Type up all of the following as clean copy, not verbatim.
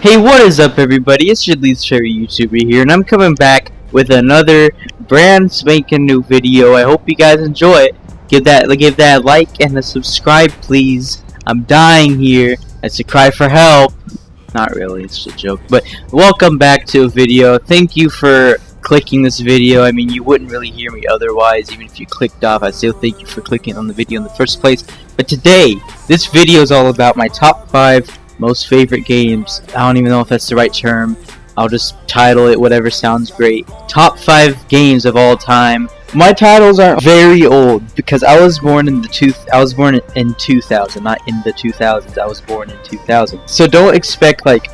Hey, what is up, everybody? It's your least favorite YouTuber here, and I'm coming back with another brand spanking new video. I hope you guys enjoy it. Give that like and a subscribe, please. I'm dying here. That's a cry for help. Not really, it's just a joke. But welcome back to a video. Thank you for clicking this video. I mean, you wouldn't really hear me otherwise. Even if you clicked off, I still thank you for clicking on the video in the first place. But today, this video is all about my top 5 most favorite games. I don't even know if that's the right term. I'll just title it whatever sounds great. Top 5 games of all time. My titles aren't very old because I was born in 2000, not in the 2000s. I was born in 2000. So don't expect like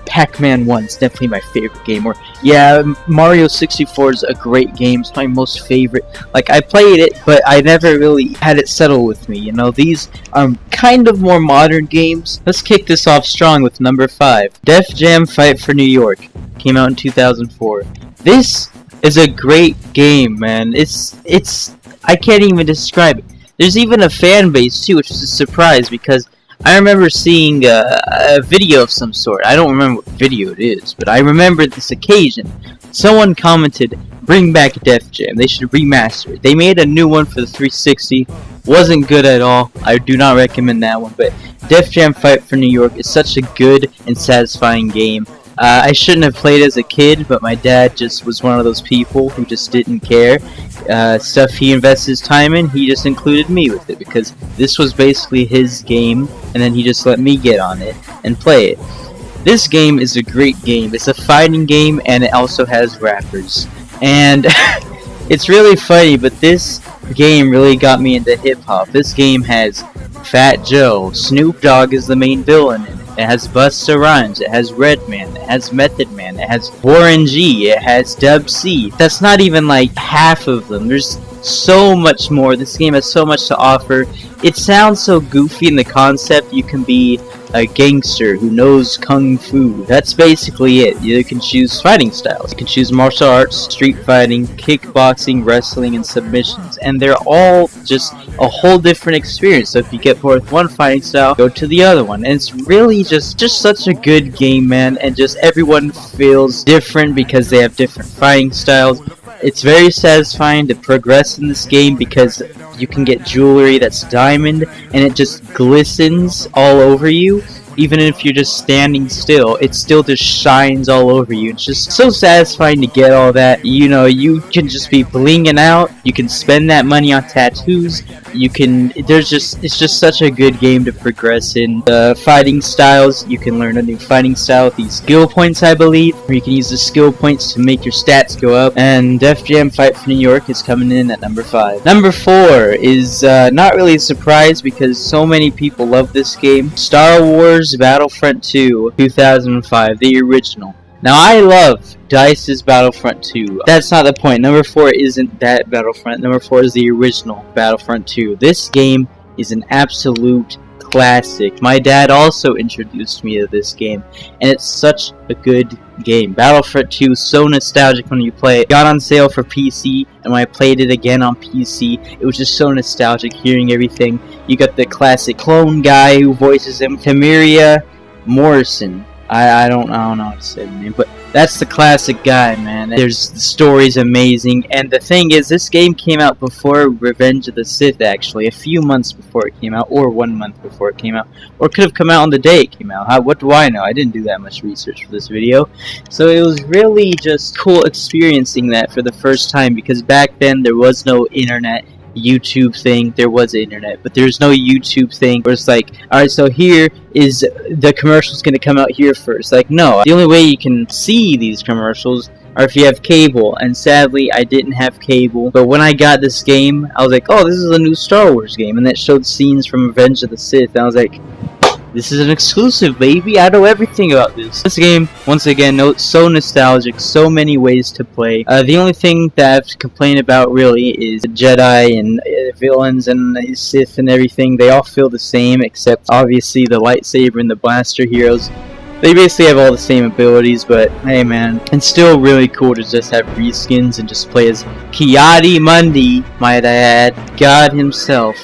Pac-Man 1 is definitely my favorite game, or yeah, Mario 64 is a great game. It's my most favorite. Like, I played it, but I never really had it settle with me, you know. These are kind of more modern games. Let's kick this off strong with number 5. Def Jam Fight for New York. Came out in 2004. This is a great game, man. It's I can't even describe it. There's even a fan base too, which is a surprise because I remember seeing a video of some sort. I don't remember what video it is, but I remember this occasion. Someone commented, "Bring back Def Jam. They should remaster it." They made a new one for the 360. Wasn't good at all. I do not recommend that one. But Def Jam Fight for New York is such a good and satisfying game. I shouldn't have played as a kid, but my dad just was one of those people who just didn't care. Stuff he invests his time in, he just included me with it because this was basically his game, and then he just let me get on it and play it. This game is a great game. It's a fighting game, and it also has rappers. And it's really funny, but this game really got me into hip-hop. This game has Fat Joe. Snoop Dogg is the main villain in it. It has Busta Rhymes, it has Redman, it has Method Man, it has Warren G, it has Dub C. That's not even like half of them. There's so much more. This game has so much to offer. It sounds so goofy in the concept. You can be a gangster who knows kung fu. That's basically it. You can choose fighting styles. You can choose martial arts, street fighting, kickboxing, wrestling, and submissions. And they're all just a whole different experience. So if you get bored with one fighting style, go to the other one. And it's really just such a good game, man. And just everyone feels different because they have different fighting styles. It's very satisfying to progress in this game because you can get jewelry that's diamond and it just glistens all over you. Even if you're just standing still, it still just shines all over you. It's just so satisfying to get all that. You know, you can just be blinging out. You can spend that money on tattoos. You can, it's just such a good game to progress in. The fighting styles, you can learn a new fighting style with these skill points, I believe. Or you can use the skill points to make your stats go up. And Def Jam Fight for New York is coming in at number 5. Number 4 is not really a surprise because so many people love this game. Star Wars Battlefront 2 2005, the original. Now, I love DICE's Battlefront 2. That's not the point. Number 4 isn't that Battlefront. Number 4 is the original Battlefront 2. This game is an absolute classic. My dad also introduced me to this game, and it's such a good game. Battlefront 2 is so nostalgic when you play it. Got on sale for PC, and when I played it again on PC, it was just so nostalgic hearing everything. You got the classic clone guy who voices him, Temuera Morrison. I don't know how to say the name, but that's the classic guy, man. The story's amazing, and the thing is, this game came out before Revenge of the Sith, actually, a few months before it came out, or 1 month before it came out, or it could have come out on the day it came out. What do I know? I didn't do that much research for this video, so it was really just cool experiencing that for the first time, because back then there was no internet. YouTube thing. There was internet, but there's no YouTube thing where it's like, alright, so here is the commercials going to come out here first. Like, no, the only way you can see these commercials are if you have cable, and sadly I didn't have cable. But when I got this game, I was like, oh, this is a new Star Wars game, and that showed scenes from Revenge of the Sith, and I was like, this is an exclusive, baby. I know everything about this. This game, once again, so nostalgic, so many ways to play. The only thing that I have to complain about, really, is the Jedi and villains and Sith and everything. They all feel the same, except, obviously, the lightsaber and the blaster heroes. They basically have all the same abilities, but, hey, man. It's still really cool to just have reskins and just play as Ki-Adi Mundi, might I add. God himself.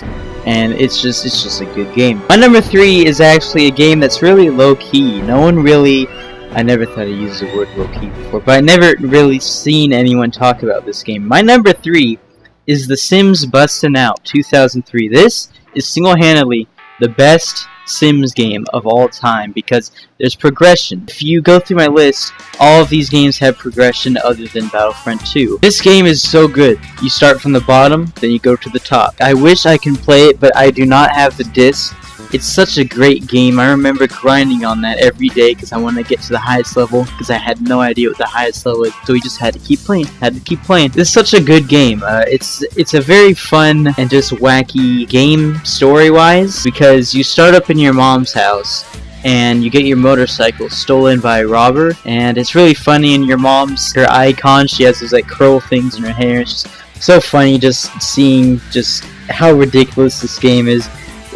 and it's just a good game. My number 3 is actually a game that's really low-key. I never thought I'd use the word low-key before, but I never really seen anyone talk about this game. My number 3 is The Sims Bustin' Out 2003. This is single-handedly the best Sims game of all time because there's progression. If you go through my list, all of these games have progression other than Battlefront 2. This game is so good. You start from the bottom, then you go to the top. I wish I can play it, but I do not have the disc. It's such a great game. I remember grinding on that every day because I wanted to get to the highest level because I had no idea what the highest level was, so we just had to keep playing. This is such a good game. It's a very fun and just wacky game story-wise because you start up in your mom's house and you get your motorcycle stolen by a robber, and it's really funny. And your mom's, her icon, she has those like curl things in her hair. It's just so funny just seeing just how ridiculous this game is.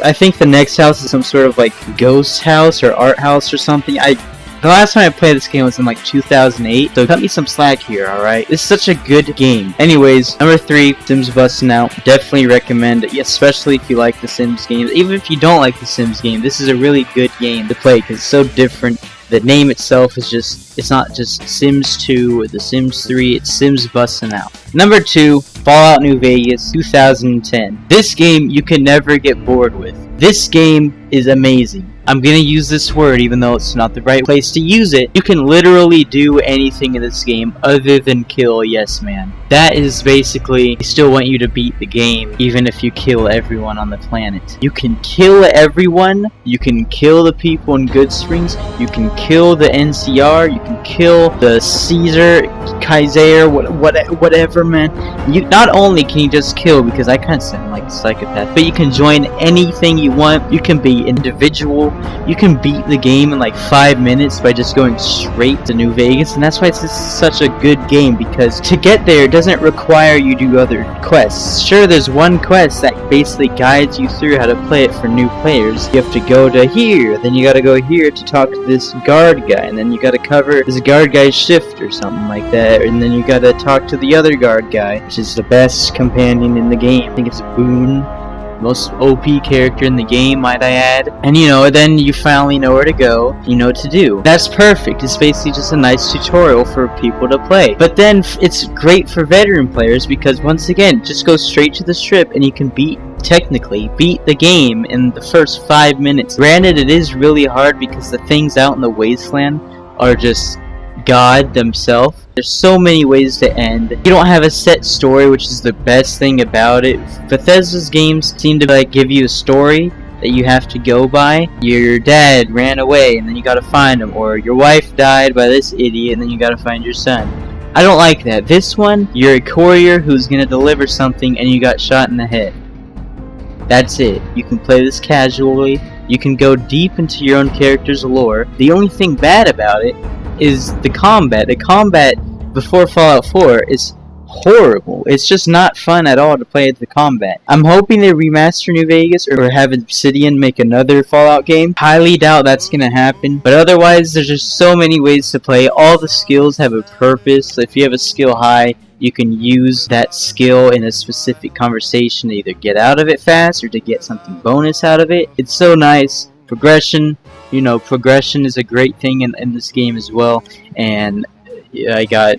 I think the next house is some sort of like ghost house or art house or something. The last time I played this game was in like 2008, so cut me some slack here, alright? This is such a good game. Anyways, number 3, Sims Bustin' Out. Definitely recommend it, especially if you like the Sims games. Even if you don't like the Sims game, this is a really good game to play because it's so different. The name itself is it's not just Sims 2 or The Sims 3, it's Sims Bustin' Out. Number 2, Fallout New Vegas 2010. This game you can never get bored with. This game is amazing. I'm gonna use this word even though it's not the right place to use it. You can literally do anything in this game other than kill a yes man. That is basically, they still want you to beat the game even if you kill everyone on the planet. You can kill everyone, you can kill the people in Goodsprings, you can kill the NCR, you can kill the Caesar, Kaiser, whatever man. You not only can you just kill, because I kind of sound like a psychopath, but you can join anything you want. You can be individual. You can beat the game in like 5 minutes by just going straight to New Vegas, and that's why it's just such a good game, because to get there doesn't require you do other quests. Sure, there's one quest that basically guides you through how to play it for new players. You have to go to here, then you gotta go here to talk to this guard guy, and then you gotta cover this guard guy's shift or something like that, and then you gotta talk to the other guard guy, which is the best companion in the game. I think it's Boone. Most OP character in the game, might I add. And then you finally know where to go, you know what to do. That's perfect. It's basically just a nice tutorial for people to play. But then it's great for veteran players because once again, just go straight to the strip and you can technically beat the game in the first 5 minutes. Granted, it is really hard because the things out in the wasteland are just God themselves. There's so many ways to end. You don't have a set story, which is the best thing about it. Bethesda's games seem to give you a story that you have to go by. Your dad ran away and then you gotta find him, or your wife died by this idiot and then you gotta find your son. I don't like that. This one, you're a courier who's gonna deliver something and you got shot in the head. That's it. You can play this casually. You can go deep into your own character's lore. The only thing bad about it is the combat. The combat before Fallout 4 is horrible. It's just not fun at all to play the combat. I'm hoping they remaster New Vegas or have Obsidian make another Fallout game. Highly doubt that's gonna happen. But otherwise, there's just so many ways to play. All the skills have a purpose. If you have a skill high, you can use that skill in a specific conversation to either get out of it fast or to get something bonus out of it. It's so nice. Progression. Progression is a great thing in this game as well, and I got,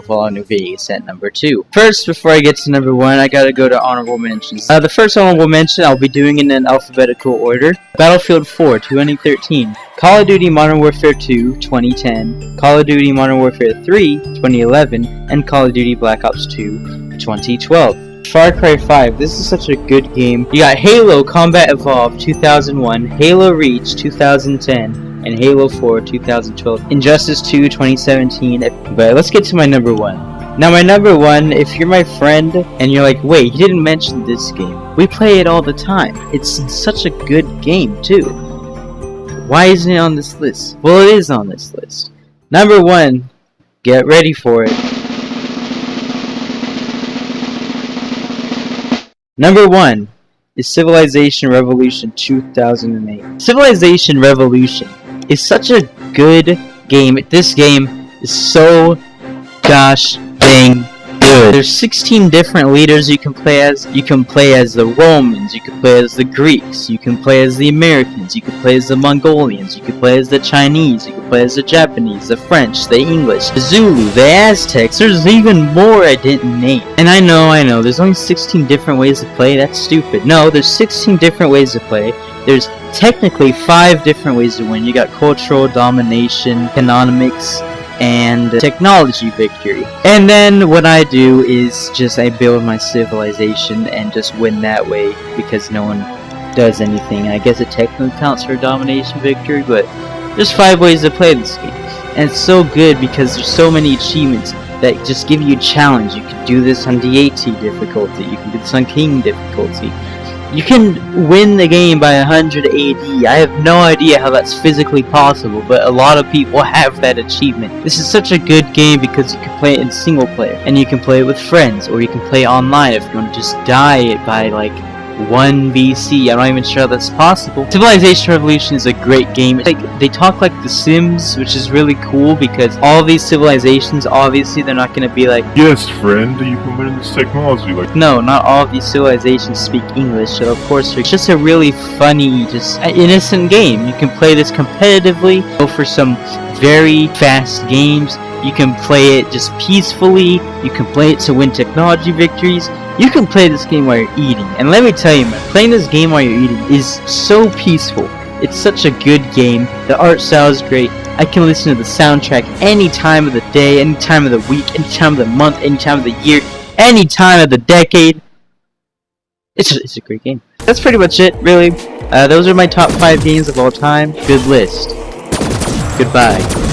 Fallout New Vegas at number 2. First, before I get to number 1, I gotta go to honorable mentions. The first honorable mention, I'll be doing in an alphabetical order. Battlefield 4, 2013. Call of Duty Modern Warfare 2, 2010. Call of Duty Modern Warfare 3, 2011. And Call of Duty Black Ops 2, 2012. Far Cry 5, this is such a good game. You got Halo Combat Evolved 2001, Halo Reach 2010, and Halo 4 2012. Injustice 2 2017. But let's get to my number 1. Now my number 1, if you're my friend and you're like, wait, you didn't mention this game. We play it all the time. It's such a good game too. Why isn't it on this list? Well, it is on this list. Number 1, get ready for it. Number 1 is Civilization Revolution 2008. Civilization Revolution is such a good game. This game is so gosh dang good. good. There's 16 different leaders you can play as. You can play as the Romans, you can play as the Greeks, you can play as the Americans, you can play as the Mongolians, you can play as the Chinese, you can play as the Japanese, the French, the English, the Zulu, the Aztecs. There's even more I didn't name. And I know, there's only 16 different ways to play. That's stupid. No, there's 16 different ways to play. There's technically 5 different ways to win. You got cultural domination, economics, and technology victory. And then what I do is just I build my civilization and just win that way because no one does anything. I guess it technically counts for a domination victory, but there's 5 ways to play this game. And it's so good because there's so many achievements that just give you a challenge. You can do this on DAT difficulty, you can do this on King difficulty. You can win the game by 100 AD. I have no idea how that's physically possible, but a lot of people have that achievement. This is such a good game because you can play it in single player, and you can play it with friends, or you can play online if you want to just die by like 1 BC. I'm not even sure how that's possible. Civilization Revolution is a great game. It's like they talk like The Sims, which is really cool because all these civilizations, obviously they're not going to be like, yes, friend, you implemented this technology. Like, no, not all of these civilizations speak English, so of course it's just a really funny, just innocent game. You can play this competitively, go for some very fast games. You can play it just peacefully. You can play it to win technology victories. You can play this game while you're eating. And let me tell you, man, playing this game while you're eating is so peaceful. It's such a good game. The art style is great. I can listen to the soundtrack any time of the day, any time of the week, any time of the month, any time of the year, any time of the decade. It's a great game. That's pretty much it, really. Those are my top 5 games of all time. Good list. Goodbye.